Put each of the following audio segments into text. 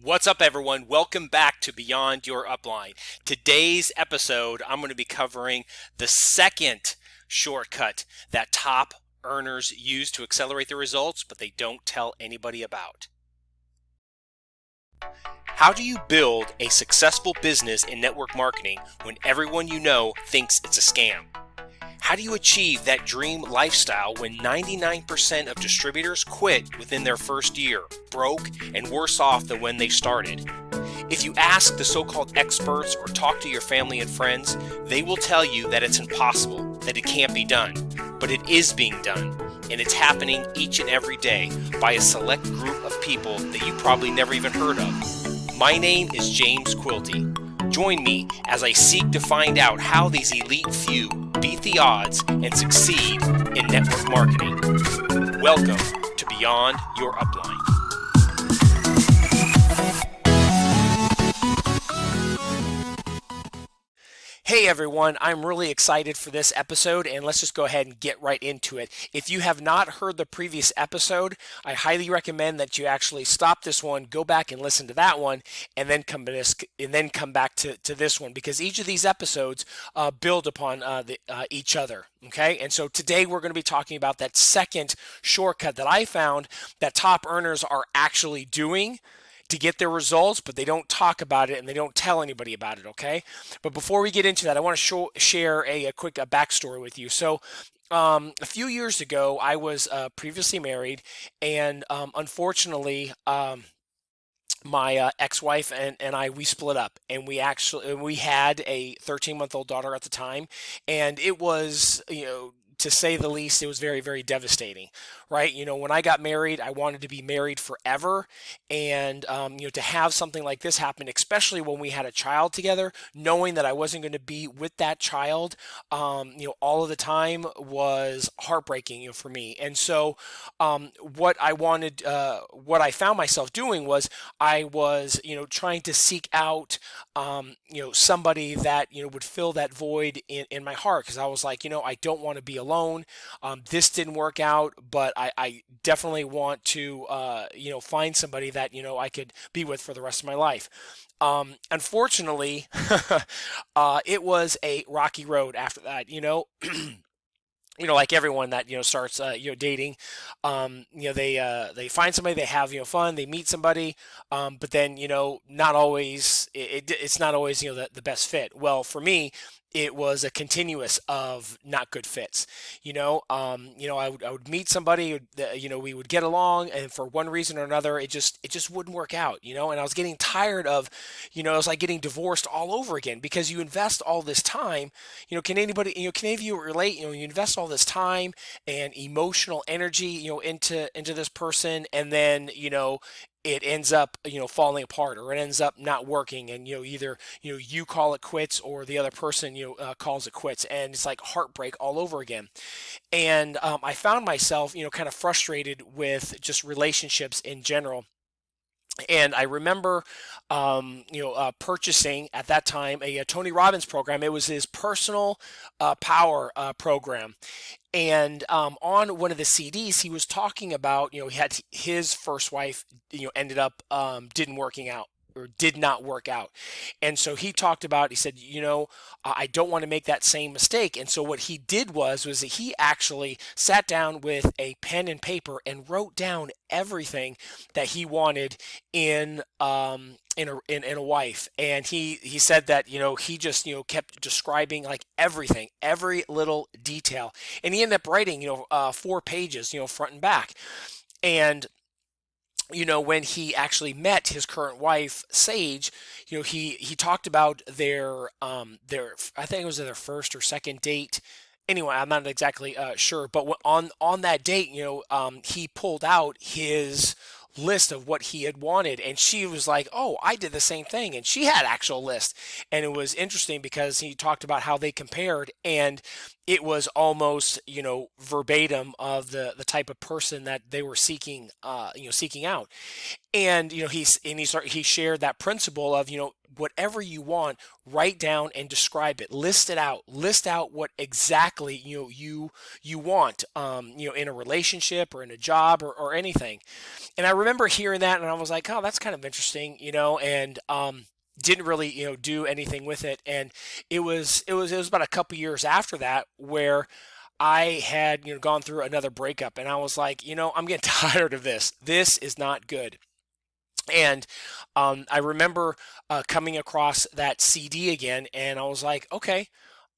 What's up, everyone? Welcome back to Beyond Your Upline. Today's episode, I'm going to be covering the second shortcut that top earners use to accelerate their results, but they don't tell anybody about. How do you build a successful business in network marketing when everyone you know thinks it's a scam? How do you achieve that dream lifestyle when 99% of distributors quit within their first year, broke and worse off than when they started? If you ask the so-called experts or talk to your family and friends, they will tell you that it's impossible, that it can't be done. But it is being done, and it's happening each and every day by a select group of people that you probably never even heard of. My name is James Quilty. Join me as I seek to find out how these elite few beat the odds and succeed in network marketing. Welcome to Beyond Your Upline. Hey everyone, I'm really excited for this episode, and let's just go ahead and get right into it. If you have not heard the previous episode, I highly recommend that you actually stop this one, go back and listen to that one, and then come back to this one, because each of these episodes build upon each other. Okay, and so today we're going to be talking about that second shortcut that I found that top earners are actually doing to get their results, but they don't talk about it and they don't tell anybody about it, okay? But before we get into that, I want to share a quick backstory with you. So a few years ago, I was previously married, and unfortunately, my ex-wife and I, we split up, and we had a 13-month-old daughter at the time, and it was, to say the least, it was very, very devastating, right? When I got married, I wanted to be married forever. And, to have something like this happen, especially when we had a child together, knowing that I wasn't going to be with that child, all of the time was heartbreaking, for me. And so, what I found myself doing was I was, trying to seek out, somebody that, would fill that void in my heart. Cause I was like, I don't want to be alone. This didn't work out, but I definitely want to, find somebody that, I could be with for the rest of my life. Unfortunately, it was a rocky road after that, like everyone that starts dating, they find somebody, they have fun, they meet somebody, but then not always it's not always the best fit. Well, for me, it was a continuous of not good fits. I would meet somebody, we would get along, and for one reason or another, it just wouldn't work out. And I was getting tired of, it was like getting divorced all over again, because you invest all this time. Can any of you relate? You invest all this time and emotional energy, into this person, and then it ends up falling apart, or it ends up not working, and either you call it quits, or the other person calls it quits, and it's like heartbreak all over again. And I found myself kind of frustrated with just relationships in general. And I remember, purchasing at that time a Tony Robbins program. It was his personal power program. And on one of the CDs, he was talking about, he had his first wife, ended up didn't working out, or did not work out. And so he talked about, he said, I don't want to make that same mistake. And so what he did was that he actually sat down with a pen and paper and wrote down everything that he wanted in a wife. And he said that, he just, kept describing like everything, every little detail. And he ended up writing, 4 pages, front and back. And when he actually met his current wife, Sage, he talked about their I think it was their first or second date. Anyway, I'm not exactly sure, but on that date, he pulled out his list of what he had wanted, and she was like, oh, I did the same thing, and she had actual list. And it was interesting because he talked about how they compared, and it was almost verbatim of the type of person that they were seeking out. And he shared that principle of whatever you want, write down and describe it. List it out. List out what exactly you want, in a relationship or in a job or anything. And I remember hearing that, and I was like, oh, that's kind of interesting, and didn't really do anything with it. And it was about a couple years after that where I had gone through another breakup, and I was like, I'm getting tired of this. This is not good. And I remember coming across that CD again, and I was like, okay,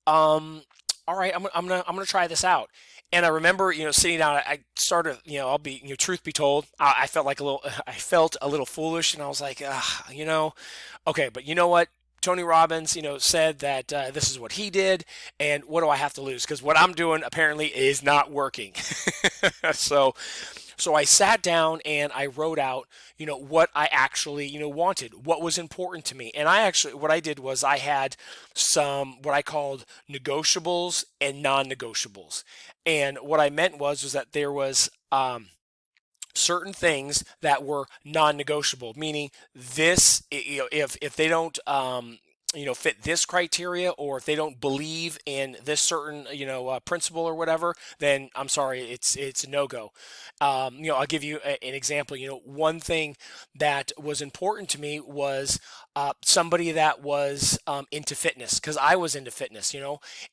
all right, I'm gonna try this out. And I remember, sitting down. I started, I'll be, truth be told, I felt like I felt a little foolish, and I was like, okay, but you know what? Tony Robbins, said that this is what he did, and what do I have to lose? Because what I'm doing apparently is not working. so so I sat down and I wrote out, what I actually, wanted, what was important to me. And what I did was I had some, what I called negotiables and non-negotiables. And what I meant was that there was, certain things that were non-negotiable, meaning this, if they don't, fit this criteria, or if they don't believe in this certain, principle or whatever, then I'm sorry, it's a no-go. I'll give you an example. One thing that was important to me was somebody that was into fitness, because I was into fitness,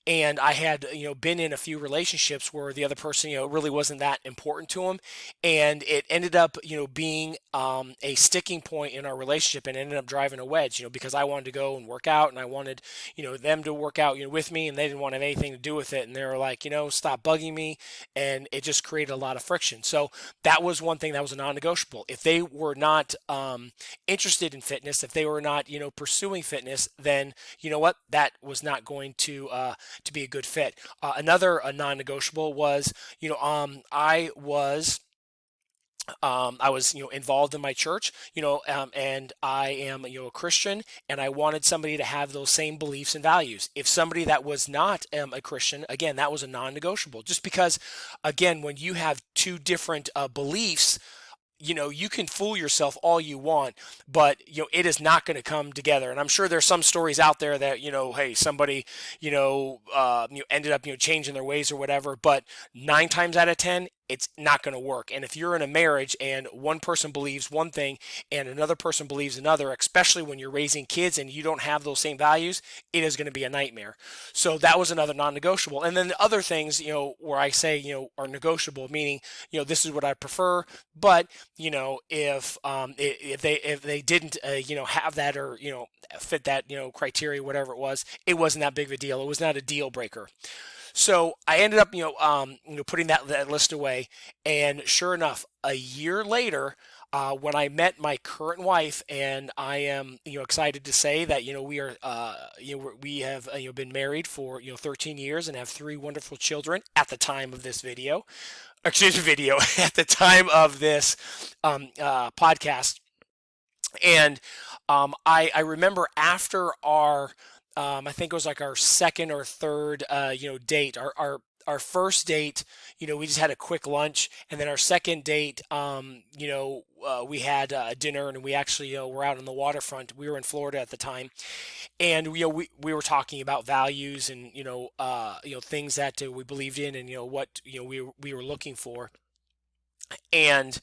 and I had, been in a few relationships where the other person, really wasn't that important to them, and it ended up, being a sticking point in our relationship, and ended up driving a wedge, because I wanted to go and work out, and I wanted, them to work out, with me, and they didn't want to have anything to do with it, and they were like, stop bugging me, and it just created a lot of friction. So that was one thing that was a non-negotiable. If they were not interested in fitness, if they were not, pursuing fitness, then you know what, that was not going to be a good fit. Another non-negotiable was, I was, involved in my church, and I am, a Christian, and I wanted somebody to have those same beliefs and values. If somebody that was not a Christian, again, that was a non-negotiable. Just because, again, when you have two different beliefs, you can fool yourself all you want, but it is not going to come together. And I'm sure there's some stories out there that hey, somebody ended up changing their ways or whatever, but 9 times out of 10, it's not going to work. And if you're in a marriage and one person believes one thing and another person believes another, especially when you're raising kids and you don't have those same values, it is going to be a nightmare. So that was another non-negotiable. And then the other things, where I say, are negotiable, meaning, this is what I prefer, but if they didn't have that, or fit that criteria, whatever it wasn't that big of a deal. It was not a deal breaker. So I ended up putting that list away, and sure enough, a year later, when I met my current wife, and I am excited to say that we are we have been married for 13 years and have 3 wonderful children at the time of this video. Excuse me, video at the time of this podcast. And I remember after our I think it was like our second or third date. Our first date, we just had a quick lunch, and then our second date, we had dinner, and we actually were out on the waterfront. We were in Florida at the time, and we were talking about values, and things that we believed in, and what we were looking for. And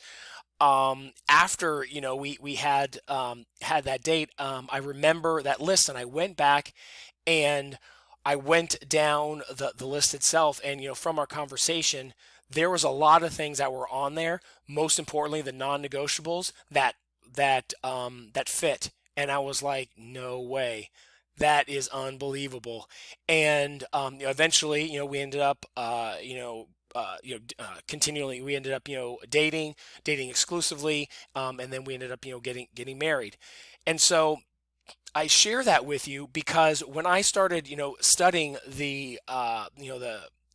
after we had had that date, I remember that list, and I went back and I went down the list itself, and from our conversation, there was a lot of things that were on there. Most importantly, the non-negotiables that fit, and I was like, no way. That is unbelievable. And eventually, we ended up, continually, we ended up, dating exclusively, and then we ended up, getting married. And so I share that with you because when I started, studying the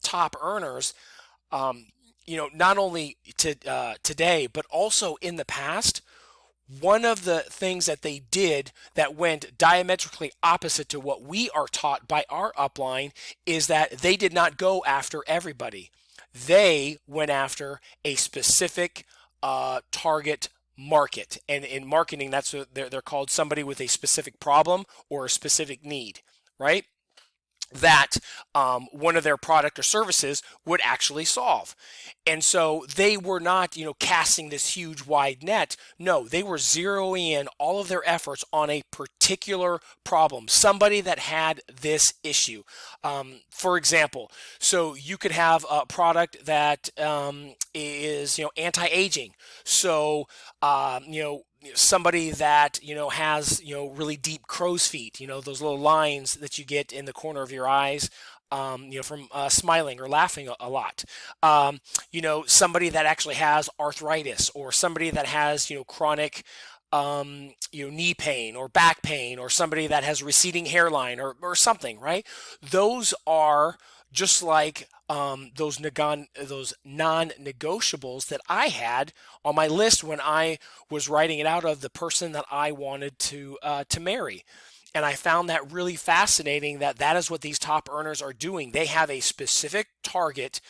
top earners, not only today, but also in the past, one of the things that they did that went diametrically opposite to what we are taught by our upline is that they did not go after everybody. They went after a specific target market. And in marketing, that's what they're called, somebody with a specific problem or a specific need, right? That one of their product or services would actually solve. And so they were not, casting this huge wide net. No, they were zeroing in all of their efforts on a particular problem, somebody that had this issue. For example, so you could have a product that is, anti-aging. So, somebody that has really deep crow's feet, those little lines that you get in the corner of your eyes, from smiling or laughing a lot. Somebody that actually has arthritis, or somebody that has chronic knee pain or back pain, or somebody that has receding hairline, or something, right? Those are just like those non-negotiables that I had on my list when I was writing it out of the person that I wanted to marry. And I found that really fascinating, that that is what these top earners are doing. They have a specific target,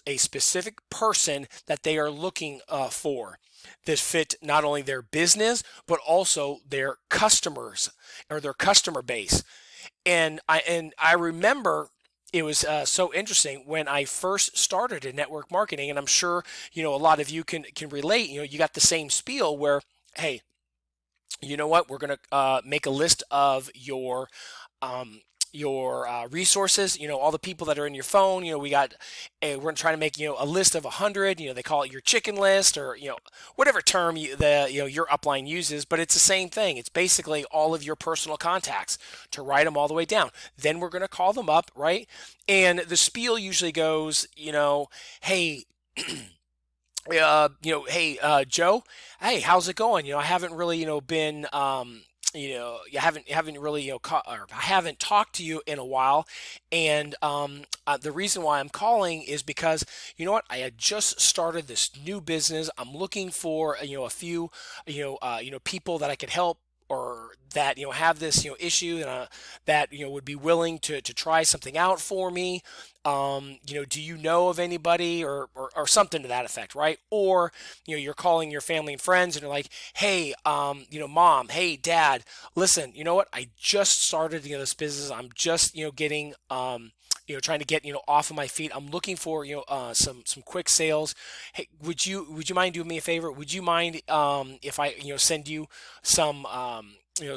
a specific person that they are looking for, that fit not only their business, but also their customers or their customer base. And I remember it was so interesting when I first started in network marketing, and I'm sure a lot of you can relate. You got the same spiel where, hey, you know what? We're going to make a list of your resources, all the people that are in your phone. We're going to try to make, a list of 100. They call it your chicken list, or, whatever term your upline uses, but it's the same thing. It's basically all of your personal contacts, to write them all the way down. Then we're going to call them up, right? And the spiel usually goes, hey, hey, Joe, hey, how's it going? I haven't really, been, you haven't really, or I haven't talked to you in a while. And the reason why I'm calling is because, I had just started this new business. I'm looking for, a few, people that I could help, or that have this issue, that would be willing to try something out for me. Do you know of anybody, or something to that effect, right? Or you're calling your family and friends, and you're like, hey, mom, hey, dad, listen, you know what, I just started this business. I'm just getting trying to get off of my feet. I'm looking for some quick sales. Hey, would you mind doing me a favor? Would you mind if I send you some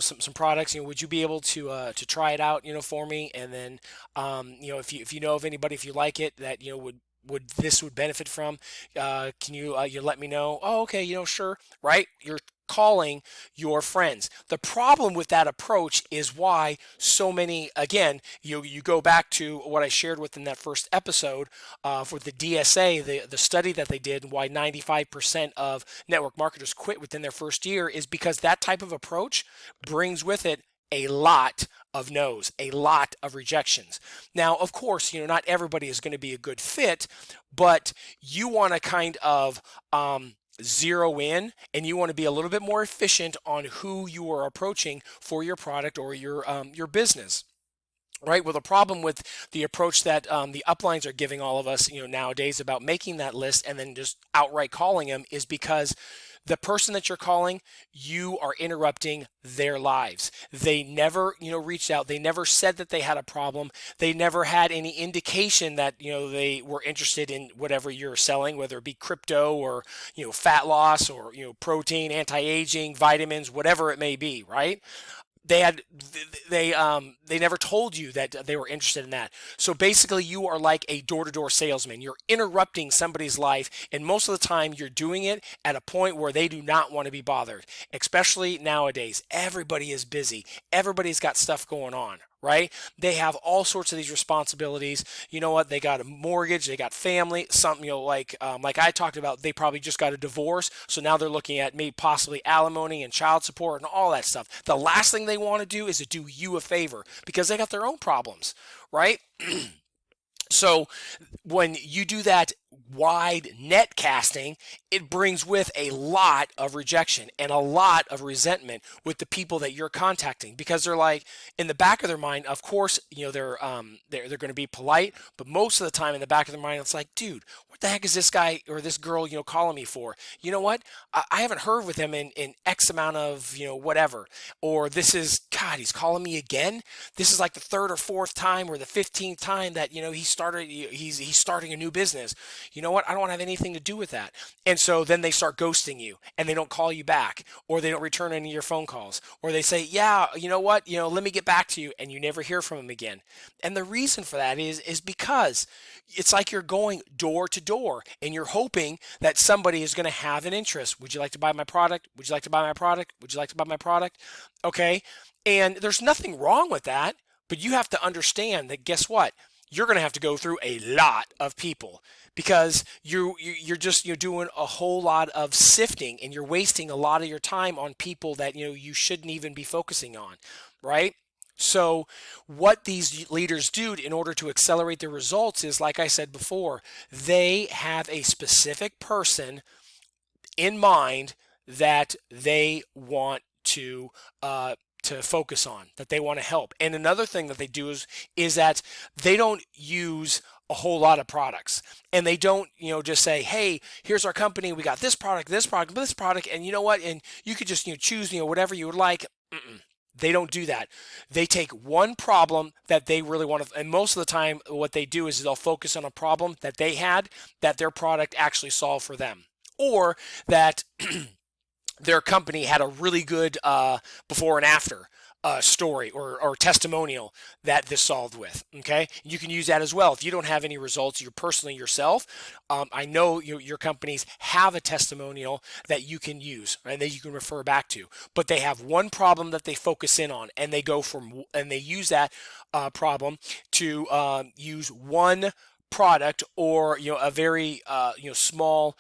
some products? Would you be able to try it out for me? And then if you know of anybody, if you like it, that would benefit from, can you let me know? Oh, okay, sure, right? You're calling your friends. The problem with that approach is why so many, again, you go back to what I shared within that first episode, for the DSA, the study that they did, why 95% of network marketers quit within their first year, is because that type of approach brings with it a lot of no's, a lot of rejections. Now, of course, not everybody is going to be a good fit, but you want to kind of zero in, and you want to be a little bit more efficient on who you are approaching for your product or your business. Right. Well, the problem with the approach that the uplines are giving all of us, nowadays, about making that list and then just outright calling them, is because the person that you're calling, you are interrupting their lives. They never, reached out. They never said that they had a problem. They never had any indication that, they were interested in whatever you're selling, whether it be crypto, or, fat loss, or, protein, anti-aging, vitamins, whatever it may be, right? They never told you that they were interested in that. So basically, you are like a door-to-door salesman. You're interrupting somebody's life, and most of the time you're doing it at a point where they do not want to be bothered. Especially nowadays, everybody is busy. Everybody's got stuff going on, right? They have all sorts of these responsibilities. You know what? They got a mortgage, they got family, something, like I talked about, they probably just got a divorce. So now they're looking at maybe possibly alimony and child support and all that stuff. The last thing they want to do is to do you a favor, because they got their own problems, right? So when you do that wide net casting, it brings with a lot of rejection and a lot of resentment with the people that you're contacting, because they're like, in the back of their mind, of course, they're going to be polite, but most of the time in the back of their mind, it's like, dude, what the heck is this guy or this girl, calling me for? You know what? I haven't heard with him in X amount of, whatever. Or this is, God, he's calling me again. This is like the third or fourth time or the 15th time that, he's starting a new business. You know what? I don't want to have anything to do with that. And so then they start ghosting you and they don't call you back, or they don't return any of your phone calls, or they say, yeah, you know what? Let me get back to you, and you never hear from them again. And the reason for that is because it's like you're going door to door and you're hoping that somebody is going to have an interest. Would you like to buy my product? Would you like to buy my product? Would you like to buy my product? Okay. And there's nothing wrong with that, but you have to understand that, guess what? You're going to have to go through a lot of people, because you're just doing a whole lot of sifting, and you're wasting a lot of your time on people that you shouldn't even be focusing on, right? So what these leaders do in order to accelerate their results is, like I said before, they have a specific person in mind that they want to focus on, that they want to help. And another thing that they do is that they don't use a whole lot of products, and they don't just say, hey, here's our company, we got this product, and you know what, and you could just choose whatever you would like. They don't do that. They take one problem that they really want to, and most of the time what they do is they'll focus on a problem that they had that their product actually solved for them, or that their company had a really good before and after story or testimonial that this solved with. Okay, you can use that as well. If you don't have any results, you're personally yourself, I know your companies have a testimonial that you can use and that you can refer back to, but they have one problem that they focus in on, and they use that problem to use one product, or a very small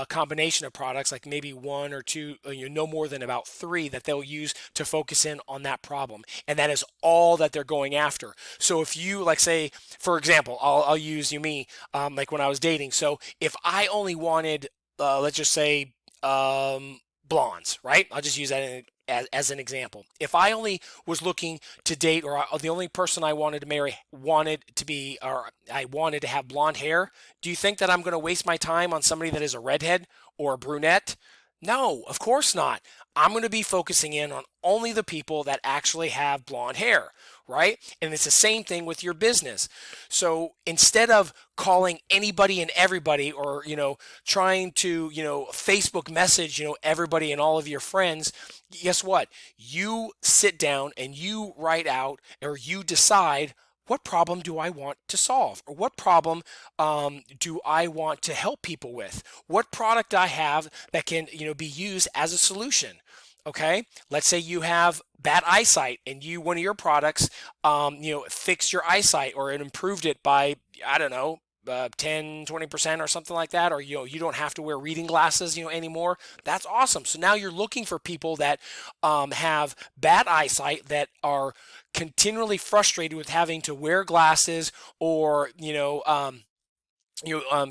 combination of products, like maybe one or two, no more than about three, that they'll use to focus in on that problem, and that is all that they're going after. So if you, like, say, for example, I'll use me, like when I was dating. So if I only wanted, let's just say, blondes, right? I'll just use that as an example. If I only was looking to date, or the only person I wanted to marry wanted to have blonde hair, do you think that I'm going to waste my time on somebody that is a redhead or a brunette? No, of course not. I'm going to be focusing in on only the people that actually have blonde hair, right? And it's the same thing with your business. So instead of calling anybody and everybody, or trying to Facebook message everybody and all of your friends, guess what? You sit down and you write out, or you decide, what problem do I want to solve? Or what problem do I want to help people with? What product I have that can be used as a solution? Okay, let's say you have bad eyesight, and one of your products fixed your eyesight, or it improved it by, I don't know, 10, 20% or something like that, or you don't have to wear reading glasses anymore. That's awesome. So now you're looking for people that have bad eyesight, that are continually frustrated with having to wear glasses, or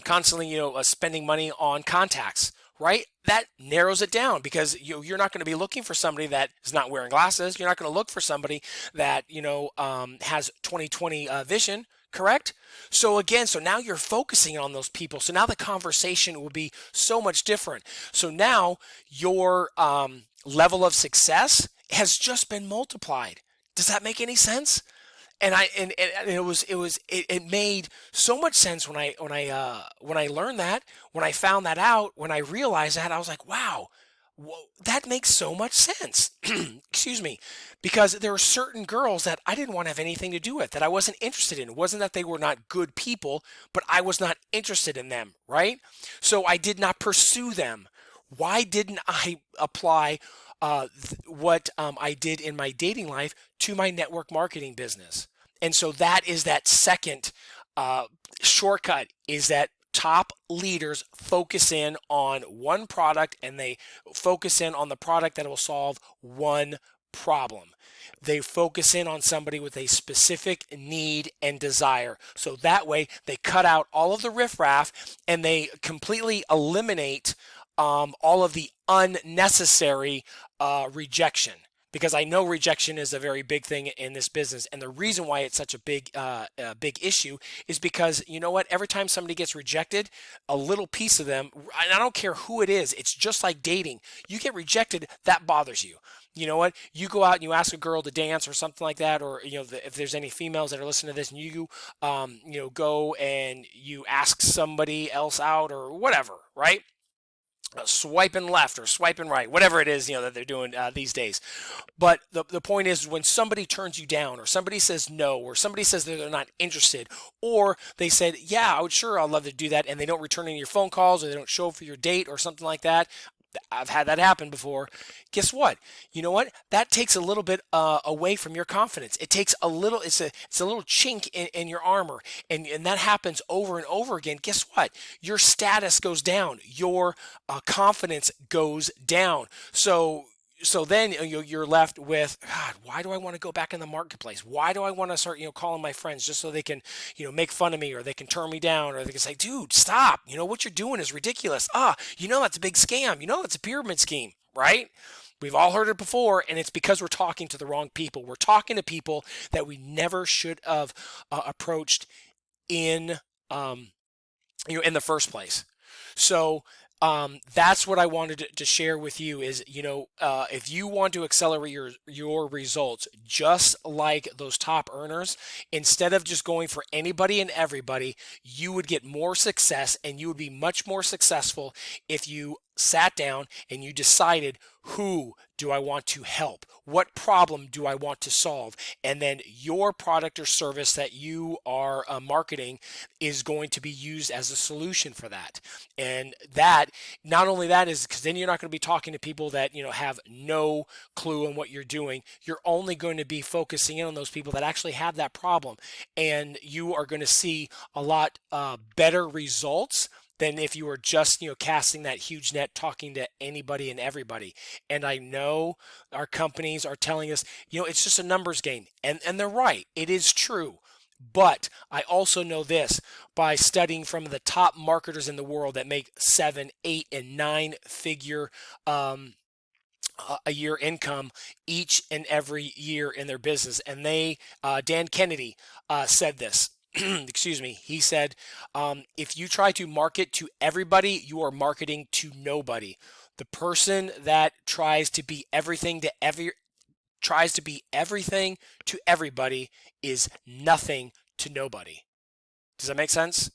constantly spending money on contacts, right? That narrows it down, because you're not going to be looking for somebody that is not wearing glasses. You're not going to look for somebody that has 20/20 vision. Correct? So now you're focusing on those people. So now the conversation will be so much different. So now your level of success has just been multiplied. Does that make any sense? And it made so much sense when I learned that, when I found that out, when I realized that, I was like, wow, that makes so much sense. Excuse me. Because there were certain girls that I didn't want to have anything to do with, that I wasn't interested in. It wasn't that they were not good people, but I was not interested in them, right? So I did not pursue them. Why didn't I apply what I did in my dating life to my network marketing business? And so that is that second shortcut, is that top leaders focus in on one product, and they focus in on the product that will solve one problem. They focus in on somebody with a specific need and desire. So that way they cut out all of the riffraff and they completely eliminate all of the unnecessary rejection. Because I know rejection is a very big thing in this business, and the reason why it's such a big issue is because, you know what? Every time somebody gets rejected, a little piece of them, and I don't care who it is, it's just like dating. You get rejected, that bothers you. You know what? You go out and you ask a girl to dance or something like that, or if there's any females that are listening to this, and you go and you ask somebody else out or whatever, right? Swiping left or swiping right, whatever it is, that they're doing these days. But the point is, when somebody turns you down, or somebody says no, or somebody says that they're not interested, or they said, yeah, I'd love to do that, and they don't return any of your phone calls, or they don't show up for your date or something like that. I've had that happen before. Guess what? You know what? That takes a little bit away from your confidence. It takes a little. It's a little chink in your armor, and that happens over and over again. Guess what? Your status goes down. Your confidence goes down. So then you're left with, God, why do I want to go back in the marketplace? Why do I want to start, calling my friends just so they can, make fun of me, or they can turn me down, or they can say, dude, stop. What you're doing is ridiculous. That's a big scam. That's a pyramid scheme, right? We've all heard it before, and it's because we're talking to the wrong people. We're talking to people that we never should have approached in the first place. So that's what I wanted to share with you is, if you want to accelerate your results, just like those top earners, instead of just going for anybody and everybody, you would get more success, and you would be much more successful if you sat down and you decided, who do I want to help? What problem do I want to solve? And then your product or service that you are marketing is going to be used as a solution for that. And that, not only that, is because then you're not going to be talking to people that have no clue on what you're doing. You're only going to be focusing in on those people that actually have that problem, and you are going to see a lot better results than if you were just, casting that huge net, talking to anybody and everybody. And I know our companies are telling us, it's just a numbers game. And they're right. It is true. But I also know this by studying from the top marketers in the world that make 7, 8, and 9 figure a year income each and every year in their business. And Dan Kennedy said this. Excuse me. He said, if you try to market to everybody, you are marketing to nobody. The person that tries to be everything to everybody is nothing to nobody. Does that make sense?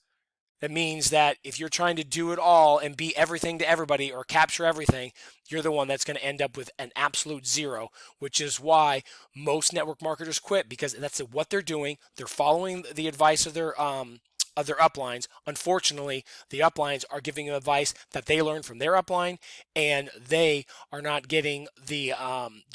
That means that if you're trying to do it all and be everything to everybody or capture everything, you're the one that's going to end up with an absolute zero, which is why most network marketers quit, because that's what they're doing. They're following the advice of their uplines. Unfortunately, the uplines are giving them advice that they learned from their upline, and they are not getting the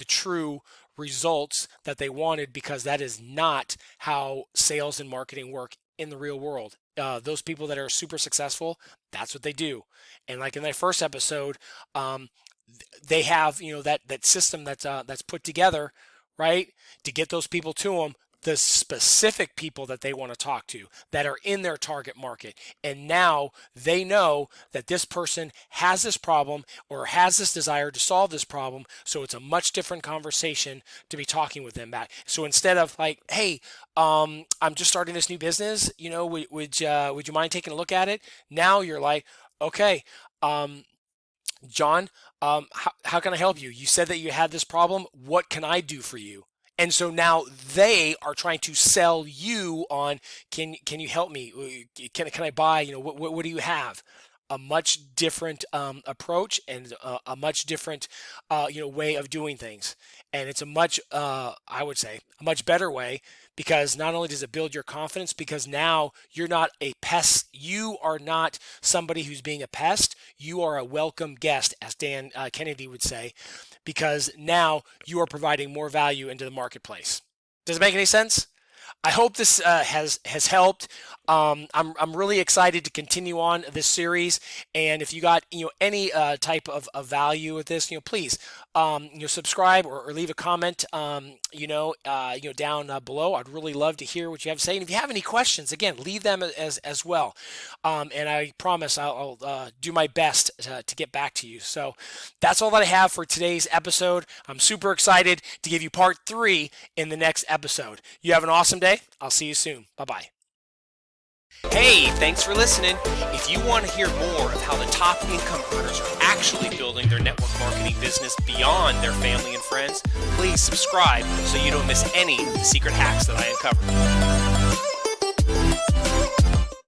true results that they wanted, because that is not how sales and marketing work in the real world. Those people that are super successful, that's what they do. And like in that first episode, they have that system that's put together, right, to get those people to them, the specific people that they want to talk to that are in their target market. And now they know that this person has this problem or has this desire to solve this problem. So it's a much different conversation to be talking with them about. So instead of like, hey, I'm just starting this new business, would you mind taking a look at it? Now you're like, okay, John, how can I help you? You said that you had this problem. What can I do for you? And so now they are trying to sell you on, can you help me? Can I buy, what do you have? A much different approach, and a much different way of doing things. And it's a much, I would say, a much better way, because not only does it build your confidence, because now you're not a pest. You are not somebody who's being a pest. You are a welcome guest, as Dan Kennedy would say, because now you are providing more value into the marketplace. Does it make any sense? I hope this has helped. I'm really excited to continue on this series, and if you got any type of value with this, please subscribe or leave a comment down below. I'd really love to hear what you have to say, and if you have any questions, again, leave them as well. And I promise I'll do my best to get back to you. So that's all that I have for today's episode. I'm super excited to give you part 3 in the next episode. You have an awesome day. I'll see you soon. Bye-bye. Hey, thanks for listening. If you want to hear more of how the top income earners are actually building their network marketing business beyond their family and friends, please subscribe so you don't miss any of the secret hacks that I uncover.